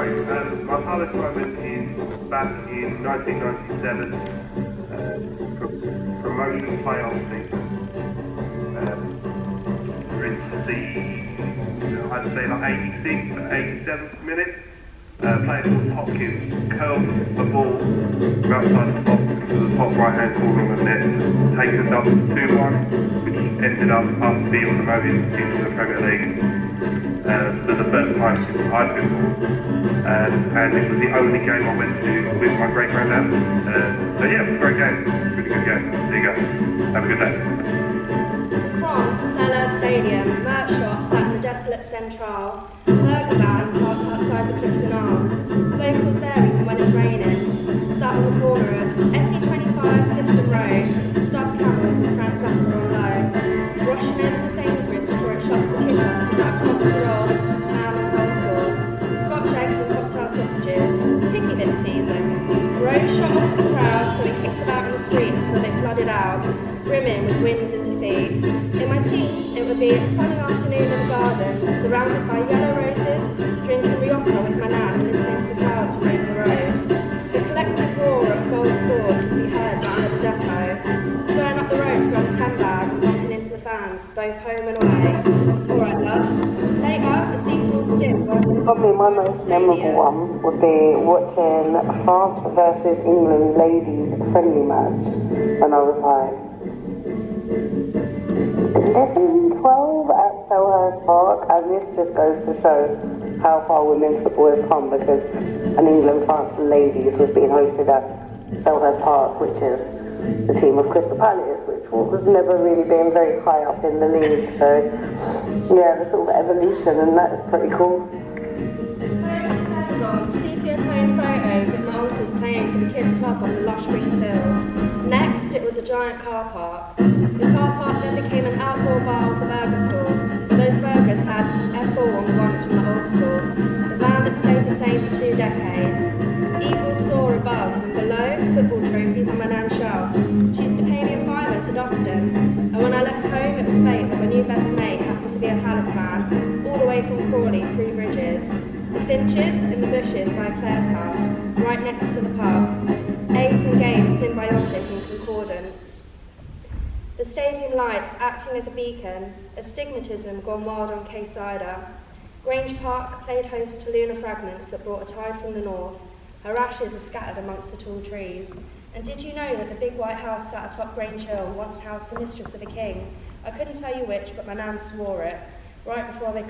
great. My pilot moment is back in 1997, promotion playoff season. It's I'd say like 86th, 87th minute. Player called Hopkins curled the ball outside the box into the top right hand corner of the net, takes us up to 2-1, which ended up us being promoted into the Premier League for the first time since I've been born. And it was the only game I went to with my great granddad. So yeah, it was a great game, really good game. There you go. Have a good day. Seller Stadium, merch shop sat in the desolate Central, burger van parked outside the Clifton Arms, locals there even when it's raining, sat on the corner of SE25 Clifton Road, stuffed camels and Frank Zappa on low, rushing over to Sainsbury's before it shuts for kick-off to grab Costa rolls, ham and coleslaw, Scotch eggs and cocktail sausages, picky bit season. Rose shot off the crowd so he kicked about in the street until they flooded out, brimming with wins and defeat. In my teens, it would be a sunny afternoon in the garden, surrounded by yellow roses, drinking Rioja with my nan and listening to the clouds from over the road. The collective roar of goals scored could be heard down at the depot, going up the road to grab a 10 bag and bumping into the fans, both home and away. Alright, love. Later, the seasonal stint. Probably my most memorable one would be watching France versus England ladies friendly match when I was like 11, 12 at Selhurst Park, and this just goes to show how far women's football has come, because an England-France ladies was being hosted at Selhurst Park, which is the team of Crystal Palace, which was never really being very high up in the league. So yeah, the sort of evolution, and that is pretty cool. On sepia-toned photos of my uncles playing for the kids' club on the lush green fields. Next, it was a giant car park. The car park then became an outdoor bar with a burger store, but those burgers had F4 on the ones from the old school. The van that stayed the same for 2 decades. Eagles soar above, and below, football trophies on my nan's shelf. She used to pay me a fiver to dust them, and when I left home, it was fate that my new best mate happened to be a Palace fan, all the way from Crawley, 3 Bridges. The finches in the bushes by Claire's house, right next to the pub. Aves and games symbiotic in concordance. The stadium lights acting as a beacon, astigmatism gone wild on Quayside. Grange Park played host to lunar fragments that brought a tide from the north. Her ashes are scattered amongst the tall trees. And did you know that the big white house sat atop Grange Hill once housed the mistress of a king? I couldn't tell you which, but my nan swore it, right before they